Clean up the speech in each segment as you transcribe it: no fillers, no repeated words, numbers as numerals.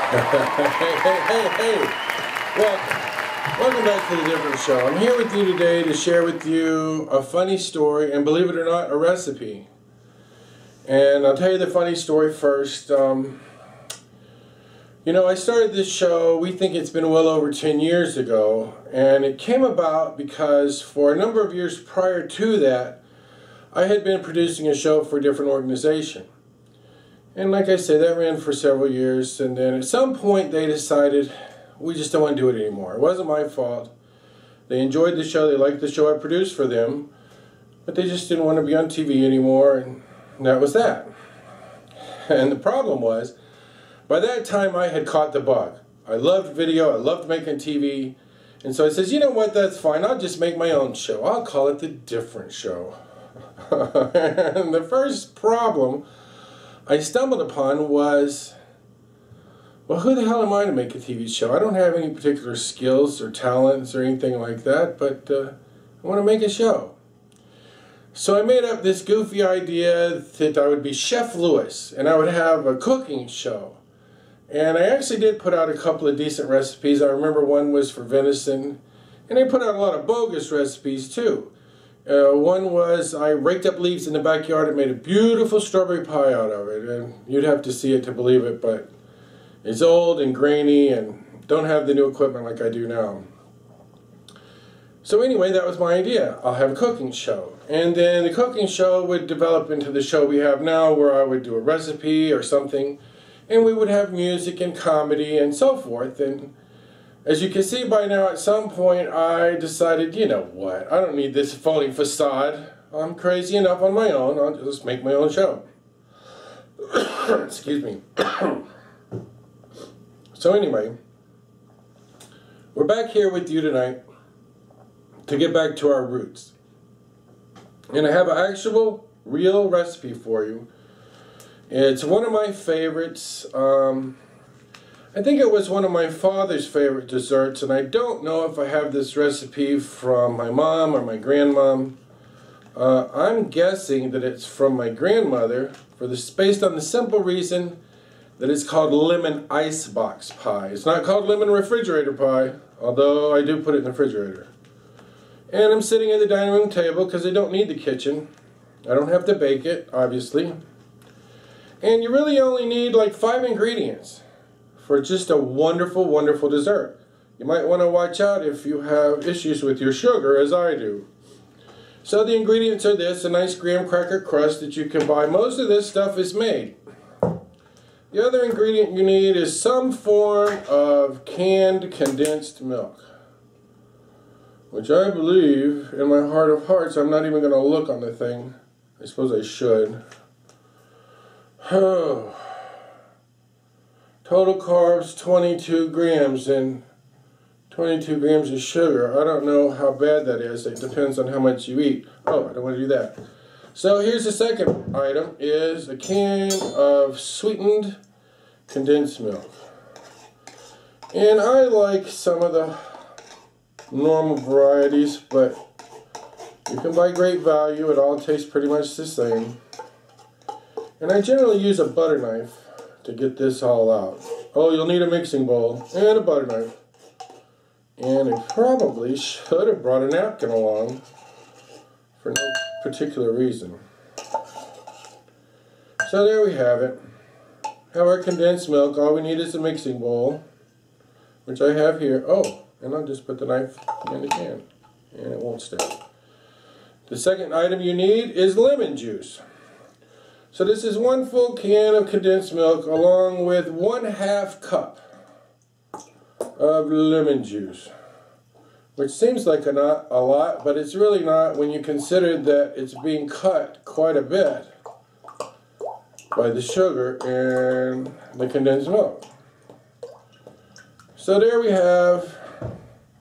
Hey. Welcome back to The Different Show. I'm here with you today to share with you a funny story, and believe it or not, a recipe. And I'll tell you the funny story first. You know, I started this show, we think it's been well over 10 years ago, and it came about because for a number of years prior to that, I had been producing a show for a different organization. And like I said, that ran for several years, and then at some point they decided we just don't want to do it anymore. It wasn't my fault. They enjoyed the show, they liked the show I produced for them, but they just didn't want to be on TV anymore, and that was that. And the problem was, by that time I had caught the bug. I loved video, I loved making TV, and so I says, you know what, that's fine, I'll just make my own show. I'll call it The Different Show. And the first problem I stumbled upon was, well, who the hell am I to make a TV show? I don't have any particular skills or talents or anything like that, but I want to make a show. So I made up this goofy idea that I would be Chef Lewis, and I would have a cooking show. And I actually did put out a couple of decent recipes. I remember one was for venison, and I put out a lot of bogus recipes too. One was I raked up leaves in the backyard and made a beautiful strawberry pie out of it, and you'd have to see it to believe it, but it's old and grainy and don't have the new equipment like I do now. So anyway, that was my idea. I'll have a cooking show. And then the cooking show would develop into the show we have now, where I would do a recipe or something, and we would have music and comedy and so forth. And as you can see by now, at some point I decided, you know what, I don't need this phony facade. I'm crazy enough on my own. I'll just make my own show. Excuse me. So anyway, we're back here with you tonight to get back to our roots. And I have an actual, real recipe for you. It's one of my favorites. I think it was one of my father's favorite desserts, and I don't know if I have this recipe from my mom or my grandmom. I'm guessing that it's from my grandmother, based on the simple reason that it's called lemon icebox pie. It's not called lemon refrigerator pie, although I do put it in the refrigerator. And I'm sitting at the dining room table because I don't need the kitchen. I don't have to bake it, obviously. And you really only need like 5 ingredients for just a wonderful, wonderful dessert. You might want to watch out if you have issues with your sugar, as I do. So the ingredients are this: a nice graham cracker crust that you can buy. Most of this stuff is made. The other ingredient you need is some form of canned condensed milk, which I believe, in my heart of hearts, I'm not even going to look on the thing. I suppose I should. Oh. Total carbs 22 grams and 22 grams of sugar. I don't know how bad that is. It depends on how much you eat. Oh, I don't want to do that. So here's the second item, is a can of sweetened condensed milk. And I like some of the normal varieties, but you can buy Great Value. It all tastes pretty much the same. And I generally use a butter knife to get this all out. Oh, you'll need a mixing bowl and a butter knife. And I probably should have brought a napkin along for no particular reason. So there we have it. Have our condensed milk. All we need is a mixing bowl, which I have here. Oh, and I'll just put the knife in the can, and it won't stick. The second item you need is lemon juice. So this is 1 full can of condensed milk along with 1/2 cup of lemon juice, which seems like a lot, but it's really not when you consider that it's being cut quite a bit by the sugar and the condensed milk. So there we have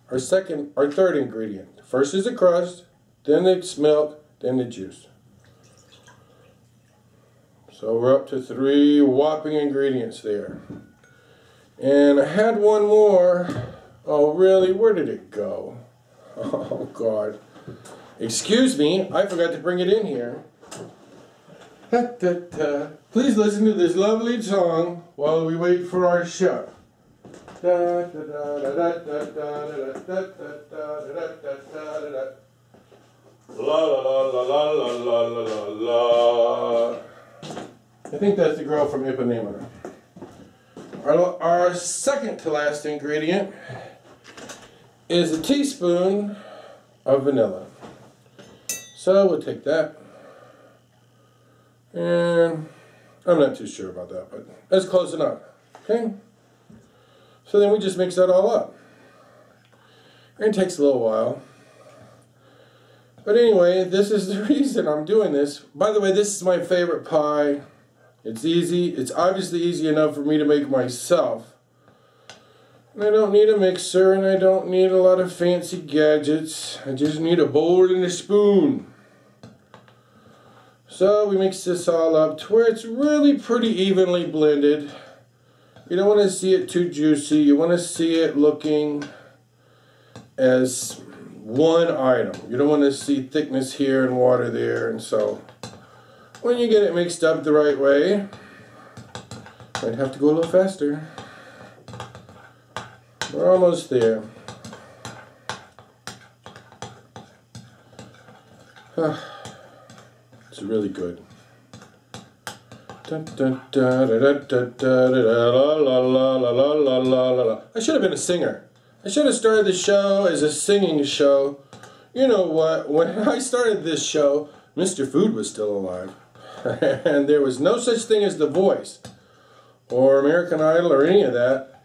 our third ingredient. First is the crust, then it's milk, then the juice. So we're up to 3 whopping ingredients there. And I had one more. Oh really, where did it go? Oh God. Excuse me, I forgot to bring it in here. Please listen to this lovely song while we wait for our chef. La la la la la la la la la. I think that's the girl from Ipanema. Our second to last ingredient is a teaspoon of vanilla. So we'll take that. And I'm not too sure about that, but that's close enough. Okay? So then we just mix that all up. And it takes a little while. But anyway, this is the reason I'm doing this. By the way, this is my favorite pie. It's easy. It's obviously easy enough for me to make myself. And I don't need a mixer, and I don't need a lot of fancy gadgets. I just need a bowl and a spoon. So we mix this all up to where it's really pretty evenly blended. You don't want to see it too juicy. You want to see it looking as one item. You don't want to see thickness here and water there. And so when you get it mixed up the right way, might have to go a little faster. We're almost there. It's really good. I should have been a singer. I should have started the show as a singing show. You know what? When I started this show, Mr. Food was still alive. And there was no such thing as The Voice or American Idol or any of that.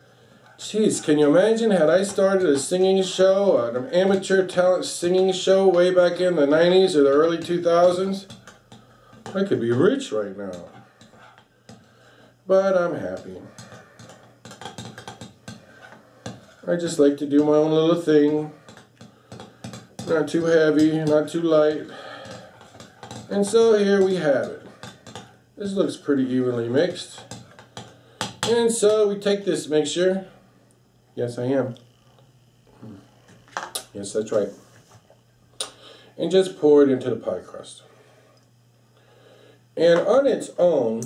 Jeez, can you imagine had I started a singing show, an amateur talent singing show way back in the 90s or the early 2000s? I could be rich right now. But I'm happy. I just like to do my own little thing. Not too heavy, not too light. And so here we have it. This looks pretty evenly mixed. And so we take this mixture. Yes, I am. Yes, that's right. And just pour it into the pie crust. And on its own,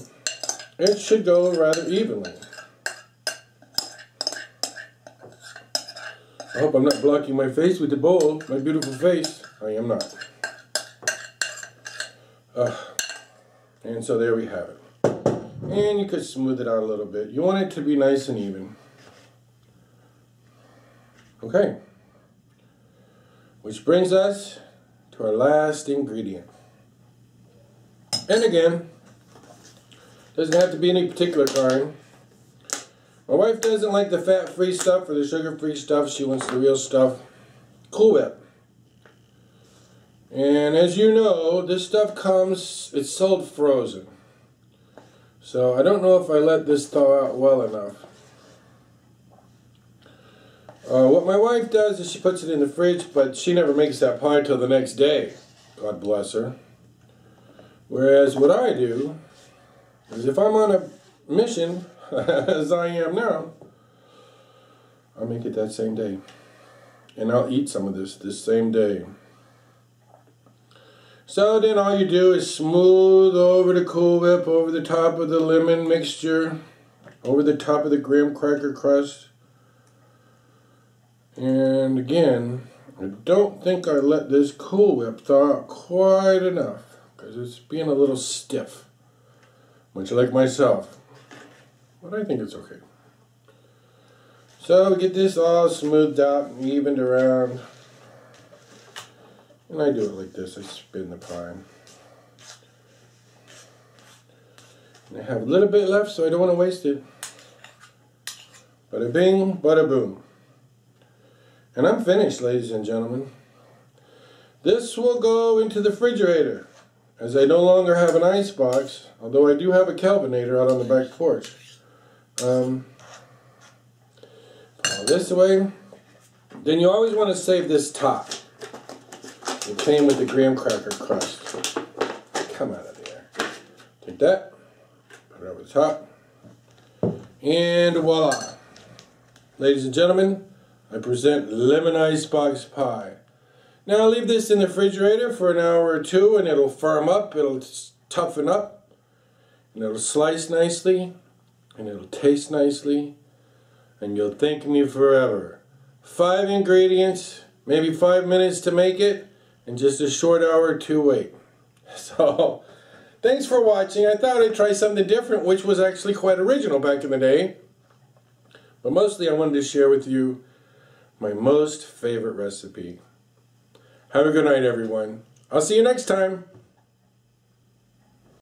it should go rather evenly. I hope I'm not blocking my face with the bowl, my beautiful face. I am not. And so there we have it. And you could smooth it out a little bit. You want it to be nice and even. Okay. Which brings us to our last ingredient. And again, doesn't have to be any particular kind. My wife doesn't like the fat-free stuff or the sugar-free stuff. She wants the real stuff. Cool Whip. And as you know, this stuff comes, it's sold frozen. So I don't know if I let this thaw out well enough. What my wife does is she puts it in the fridge, but she never makes that pie till the next day. God bless her. Whereas what I do is if I'm on a mission, as I am now, I'll make it that same day. And I'll eat some of this same day. So then all you do is smooth over the Cool Whip, over the top of the lemon mixture, over the top of the graham cracker crust. And again, I don't think I let this Cool Whip thaw out quite enough because it's being a little stiff, much like myself. But I think it's okay. So we get this all smoothed out and evened around. And I do it like this. I spin the pie. And I have a little bit left, so I don't want to waste it. Bada bing, bada boom. And I'm finished, ladies and gentlemen. This will go into the refrigerator, as I no longer have an ice box, although I do have a Kelvinator out on the back porch. Pull this away. Then you always want to save this top. It came with the graham cracker crust. Come out of there. Take that, put it over the top, and voila. Ladies and gentlemen, I present lemon icebox pie. Now I'll leave this in the refrigerator for an hour or two and it'll firm up, it'll toughen up, and it'll slice nicely, and it'll taste nicely, and you'll thank me forever. 5 ingredients, maybe 5 minutes to make it, and just a short hour to wait. So, thanks for watching. I thought I'd try something different, which was actually quite original back in the day. But mostly I wanted to share with you my most favorite recipe. Have a good night, everyone. I'll see you next time.